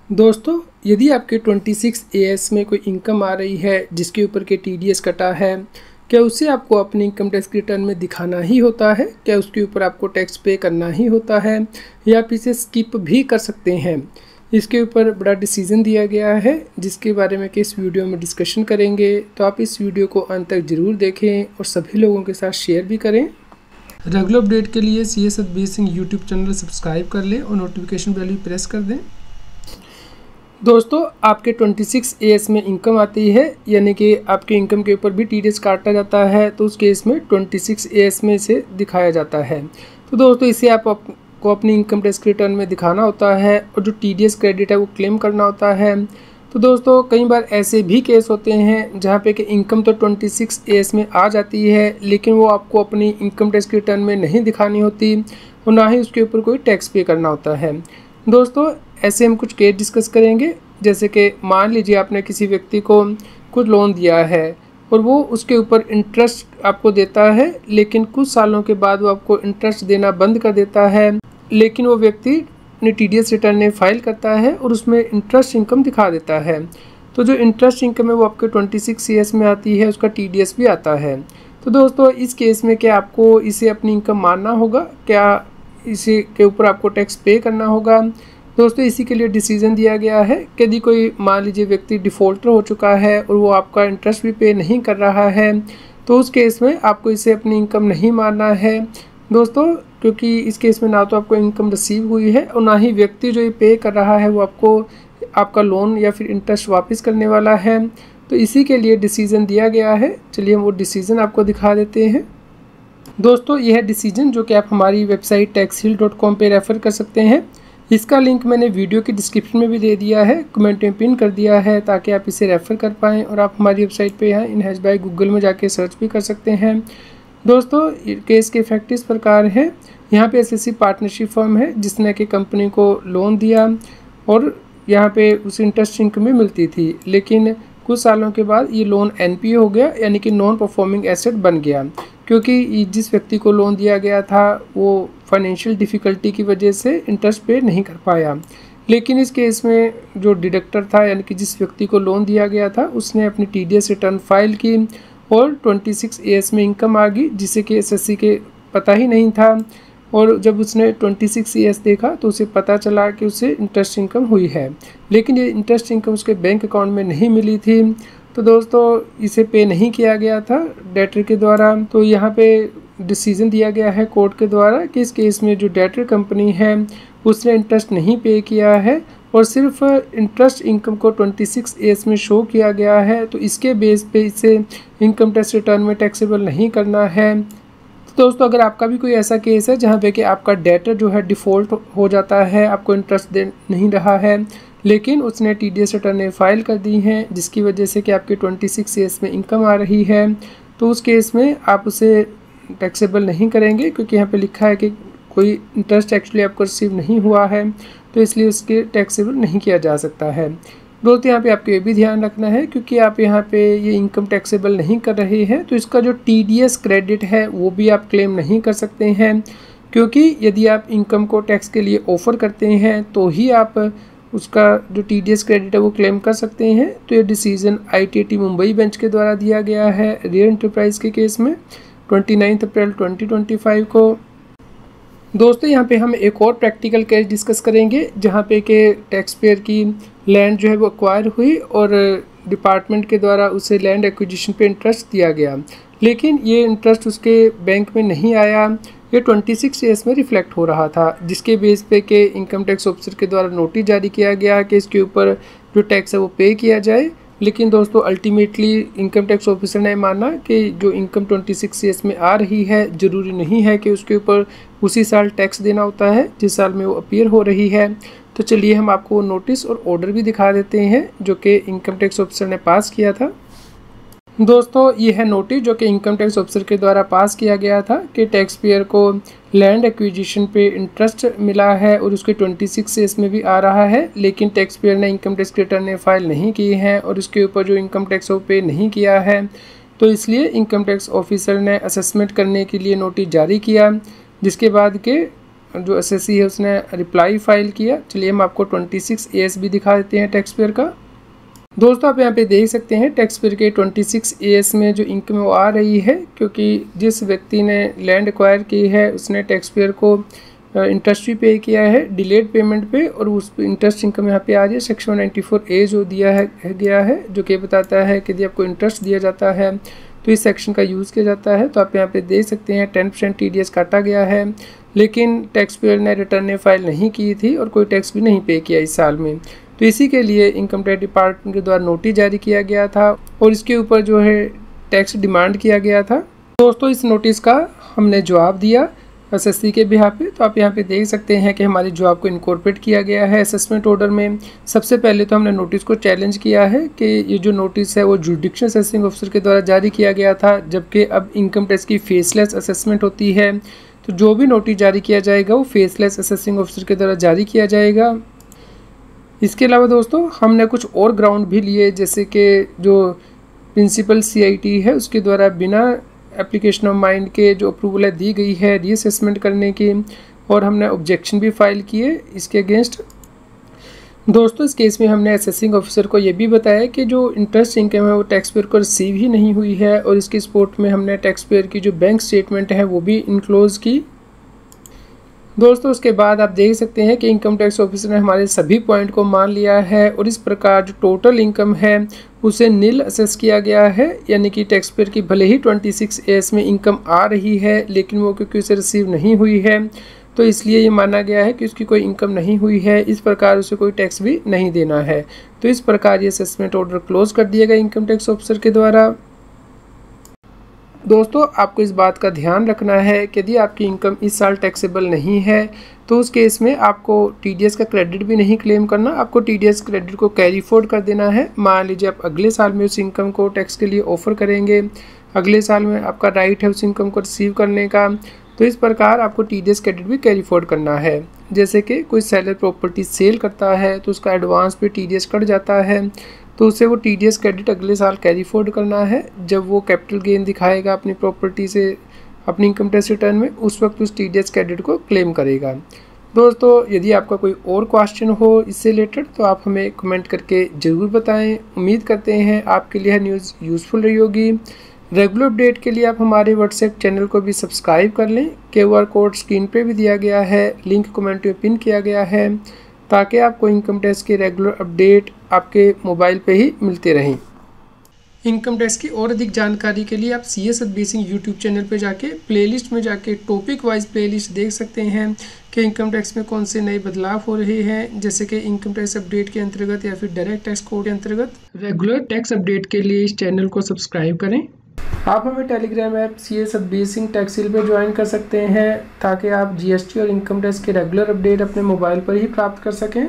दोस्तों, यदि आपके 26 एएस में कोई इनकम आ रही है जिसके ऊपर के टीडीएस कटा है, क्या उसे आपको अपने इनकम टैक्स रिटर्न में दिखाना ही होता है? क्या उसके ऊपर आपको टैक्स पे करना ही होता है या आप इसे स्किप भी कर सकते हैं? इसके ऊपर बड़ा डिसीजन दिया गया है जिसके बारे में कि इस वीडियो में डिस्कशन करेंगे। तो आप इस वीडियो को अंत तक ज़रूर देखें और सभी लोगों के साथ शेयर भी करें। रेगुलर अपडेट के लिए CS Satbir Singh YouTube channel subscribe कर लें और नोटिफिकेशन बेल भी प्रेस कर दें। दोस्तों, आपके 26 एएस में इनकम आती है, यानी कि आपके इनकम के ऊपर भी टीडीएस काटा जाता है, तो उस केस में 26 एएस में इसे दिखाया जाता है। तो दोस्तों, इसे आपको अपनी इनकम टैक्स रिटर्न में दिखाना होता है और जो टीडीएस क्रेडिट है वो क्लेम करना होता है। तो दोस्तों, कई बार ऐसे भी केस होते हैं जहाँ पे कि इनकम तो 26 एएस में आ जाती है, लेकिन वो आपको अपनी इनकम टैक्स रिटर्न में नहीं दिखानी होती और ना ही उसके ऊपर कोई टैक्स पे करना होता है। दोस्तों, ऐसे हम कुछ केस डिस्कस करेंगे। जैसे कि मान लीजिए आपने किसी व्यक्ति को कुछ लोन दिया है और वो उसके ऊपर इंटरेस्ट आपको देता है, लेकिन कुछ सालों के बाद वो आपको इंटरेस्ट देना बंद कर देता है, लेकिन वो व्यक्ति अपनी टीडीएस रिटर्न फाइल करता है और उसमें इंटरेस्ट इनकम दिखा देता है। तो जो इंटरेस्ट इनकम है वो आपके 26 एएस में आती है, उसका टीडीएस भी आता है। तो दोस्तों, इस केस में क्या आपको इसे अपनी इनकम मानना होगा? क्या इसी के ऊपर आपको टैक्स पे करना होगा? दोस्तों, इसी के लिए डिसीजन दिया गया है कि यदि कोई मान लीजिए व्यक्ति डिफ़ॉल्टर हो चुका है और वो आपका इंटरेस्ट भी पे नहीं कर रहा है, तो उस केस में आपको इसे अपनी इनकम नहीं मानना है दोस्तों, क्योंकि इस केस में ना तो आपको इनकम रिसीव हुई है और ना ही व्यक्ति जो ये पे कर रहा है वो आपको आपका लोन या फिर इंटरेस्ट वापस करने वाला है। तो इसी के लिए डिसीजन दिया गया है। चलिए हम वो डिसीजन आपको दिखा देते हैं। दोस्तों, यह डिसीजन जो कि आप हमारी वेबसाइट taxhill.com पे रेफ़र कर सकते हैं। इसका लिंक मैंने वीडियो की डिस्क्रिप्शन में भी दे दिया है, कमेंट में पिन कर दिया है, ताकि आप इसे रेफ़र कर पाएँ और आप हमारी वेबसाइट पे यहाँ इनहेज बाय गूगल में जाके सर्च भी कर सकते हैं। दोस्तों, केस के फैक्ट इस प्रकार है। यहाँ पे एसएससी पार्टनरशिप फर्म है जिसने कि कंपनी को लोन दिया और यहाँ पे उस इंटरेस्ट इनकम में मिलती थी, लेकिन कुछ सालों के बाद ये लोन एनपीए हो गया, यानी कि नॉन परफॉर्मिंग एसेट बन गया, क्योंकि जिस व्यक्ति को लोन दिया गया था वो फाइनेंशियल डिफ़िकल्टी की वजह से इंटरेस्ट पे नहीं कर पाया। लेकिन इस केस में जो डिडक्टर था, यानी कि जिस व्यक्ति को लोन दिया गया था, उसने अपनी टीडीएस रिटर्न फाइल की और 26 एएस में इनकम आ गई, जिसे कि एसएससी के पता ही नहीं था। और जब उसने 26 एएस देखा तो उसे पता चला कि उसे इंटरेस्ट इनकम हुई है, लेकिन ये इंटरेस्ट इनकम उसके बैंक अकाउंट में नहीं मिली थी। तो दोस्तों, इसे पे नहीं किया गया था डेटर के द्वारा। तो यहाँ पे डिसीजन दिया गया है कोर्ट के द्वारा कि इस केस में जो डेटर कंपनी है उसने इंटरेस्ट नहीं पे किया है और सिर्फ इंटरेस्ट इनकम को 26 एएस में शो किया गया है, तो इसके बेस पे इसे इनकम टैक्स रिटर्न में टैक्सेबल नहीं करना है। तो दोस्तों, अगर आपका भी कोई ऐसा केस है जहाँ पे कि आपका डेटर जो है डिफ़ॉल्ट हो जाता है, आपको इंटरेस्ट दे नहीं रहा है, लेकिन उसने टीडीएस रिटर्न फाइल कर दी हैं जिसकी वजह से कि आपके 26 एएस में इनकम आ रही है, तो उस केस में आप उसे टैक्सेबल नहीं करेंगे, क्योंकि यहाँ पे लिखा है कि कोई इंटरेस्ट एक्चुअली आपको रिसीव नहीं हुआ है, तो इसलिए उसके टैक्सेबल नहीं किया जा सकता है। दोस्तों, यहाँ पे आपको ये भी ध्यान रखना है, क्योंकि आप यहाँ पे ये इनकम टैक्सेबल नहीं कर रहे हैं, तो इसका जो टीडीएस क्रेडिट है वो भी आप क्लेम नहीं कर सकते हैं, क्योंकि यदि आप इनकम को टैक्स के लिए ऑफ़र करते हैं तो ही आप उसका जो टीडीएस क्रेडिट है वो क्लेम कर सकते हैं। तो ये डिसीजन ITAT मुंबई बेंच के द्वारा दिया गया है रियर एंटरप्राइज के केस में 29 अप्रैल 2025 को। दोस्तों, यहाँ पे हम एक और प्रैक्टिकल केस डिस्कस करेंगे जहाँ पे कि टैक्स पेयर की लैंड जो है वो एक्वायर हुई और डिपार्टमेंट के द्वारा उसे लैंड एक्विजिशन पे इंटरेस्ट दिया गया, लेकिन ये इंटरेस्ट उसके बैंक में नहीं आया। ये 26 एएस में रिफ्लेक्ट हो रहा था, जिसके बेस पे के इनकम टैक्स ऑफिसर के द्वारा नोटिस जारी किया गया कि इसके ऊपर जो टैक्स है वो पे किया जाए। लेकिन दोस्तों, अल्टीमेटली इनकम टैक्स ऑफिसर ने माना कि जो इनकम 26 एएस में आ रही है, ज़रूरी नहीं है कि उसके ऊपर उसी साल टैक्स देना होता है जिस साल में वो अपीयर हो रही है। तो चलिए हम आपको नोटिस और ऑर्डर भी दिखा देते हैं जो कि इनकम टैक्स ऑफिसर ने पास किया था। दोस्तों, ये है नोटिस जो कि इनकम टैक्स ऑफिसर के द्वारा पास किया गया था कि टैक्स पेयर को लैंड एक्विजिशन पे इंटरेस्ट मिला है और उसके 26 एएस में भी आ रहा है, लेकिन टैक्स पेयर ने इनकम टैक्स रिटर्न फाइल नहीं की है और उसके ऊपर जो इनकम टैक्स वो पे नहीं किया है। तो इसलिए इनकम टैक्स ऑफिसर ने असेसमेंट करने के लिए नोटिस जारी किया, जिसके बाद के जो एसएससी है उसने रिप्लाई फाइल किया। चलिए हम आपको 26 AS भी दिखा देते हैं टैक्स पेयर का। दोस्तों आप यहाँ पे देख सकते हैं टैक्स पेयर के 26 AS में जो इनकम है वो आ रही है, क्योंकि जिस व्यक्ति ने लैंड एक्वायर की है उसने टैक्स पेयर को इंटरेस्ट भी पे किया है डिलेड पेमेंट पे, और उस इंटरेस्ट इनकम यहाँ पे आ रही है। सेक्शन 194A जो दिया है गया है, जो कि बताता है कि यदि आपको इंटरेस्ट दिया जाता है तो इस सेक्शन का यूज़ किया जाता है। तो आप यहाँ पे देख सकते हैं 10% TDS काटा गया है, लेकिन टैक्स पेयर ने रिटर्न फाइल नहीं की थी और कोई टैक्स भी नहीं पे किया इस साल में। तो इसी के लिए इनकम टैक्स डिपार्टमेंट के द्वारा नोटिस जारी किया गया था और इसके ऊपर जो है टैक्स डिमांड किया गया था। दोस्तों इस नोटिस का हमने जवाब दिया एसएससी के बिहाफ पे। तो आप यहाँ पे देख सकते हैं कि हमारे जवाब को इनकॉर्पोरेट किया गया है असेसमेंट ऑर्डर में। सबसे पहले तो हमने नोटिस को चैलेंज किया है कि ये जो नोटिस है वो जुडिक्शनल असेसिंग ऑफिसर के द्वारा जारी किया गया था, जबकि अब इनकम टैक्स की फेसलेस असेसमेंट होती है। तो जो भी नोटिस जारी किया जाएगा वो फेसलेस असेसिंग ऑफिसर के द्वारा जारी किया जाएगा। इसके अलावा दोस्तों हमने कुछ और ग्राउंड भी लिए, जैसे कि जो प्रिंसिपल CIT है उसके द्वारा बिना एप्लीकेशन ऑफ माइंड के जो अप्रूवल है दी गई है रीअसेसमेंट करने की, और हमने ऑब्जेक्शन भी फाइल किए इसके अगेंस्ट। दोस्तों इस केस में हमने असेसिंग ऑफिसर को ये भी बताया कि जो इंटरेस्ट इनकम है वो टैक्स पेयर को रिसीव ही नहीं हुई है, और इसकी सपोर्ट में हमने टैक्स पेयर की जो बैंक स्टेटमेंट है वो भी इनक्लोज की। दोस्तों उसके बाद आप देख सकते हैं कि इनकम टैक्स ऑफिसर ने हमारे सभी पॉइंट को मान लिया है, और इस प्रकार जो टोटल इनकम है उसे नील असेस किया गया है। यानी कि टैक्स पेयर की भले ही 26 AS में इनकम आ रही है, लेकिन वो क्योंकि उसे रिसीव नहीं हुई है तो इसलिए ये माना गया है कि उसकी कोई इनकम नहीं हुई है, इस प्रकार उसे कोई टैक्स भी नहीं देना है। तो इस प्रकार ये असेसमेंट ऑर्डर क्लोज कर दिया गया इनकम टैक्स ऑफिसर के द्वारा। दोस्तों आपको इस बात का ध्यान रखना है कि यदि आपकी इनकम इस साल टैक्सेबल नहीं है तो उस केस में आपको TDS का क्रेडिट भी नहीं क्लेम करना, आपको TDS क्रेडिट को कैरी फॉरवर्ड कर देना है। मान लीजिए आप अगले साल में उस इनकम को टैक्स के लिए ऑफर करेंगे, अगले साल में आपका राइट है उस इनकम को रिसीव करने का, तो इस प्रकार आपको TDS क्रेडिट भी कैरी फॉरवर्ड करना है। जैसे कि कोई सेलर प्रॉपर्टी सेल करता है तो उसका एडवांस पे TDS कट जाता है, तो उसे वो TDS क्रेडिट अगले साल कैरी फॉरवर्ड करना है। जब वो कैपिटल गेन दिखाएगा अपनी प्रॉपर्टी से अपनी इनकम टैक्स रिटर्न में, उस वक्त उस TDS क्रेडिट को क्लेम करेगा। दोस्तों यदि आपका कोई और क्वेश्चन हो इससे रिलेटेड तो आप हमें कमेंट करके ज़रूर बताएं। उम्मीद करते हैं आपके लिए न्यूज़ यूज़फुल रही होगी। रेगुलर अपडेट के लिए आप हमारे व्हाट्सएप चैनल को भी सब्सक्राइब कर लें। QR कोड स्क्रीन पे भी दिया गया है, लिंक कमेंट में पिन किया गया है, ताकि आपको इनकम टैक्स के रेगुलर अपडेट आपके मोबाइल पे ही मिलते रहें। इनकम टैक्स की और अधिक जानकारी के लिए आप CS Satbir Singh YouTube channel पे जाके प्लेलिस्ट में जाके टॉपिक वाइज प्लेलिस्ट देख सकते हैं कि इनकम टैक्स में कौन से नए बदलाव हो रहे हैं, जैसे कि इनकम टैक्स अपडेट के अंतर्गत या फिर डायरेक्ट टैक्स कोड के अंतर्गत। रेगुलर टैक्स अपडेट के लिए इस चैनल को सब्सक्राइब करें। आप हमें Telegram app CS Satbir Singh टैक्सिल पे ज्वाइन कर सकते हैं, ताकि आप GST और इनकम टैक्स के रेगुलर अपडेट अपने मोबाइल पर ही प्राप्त कर सकें।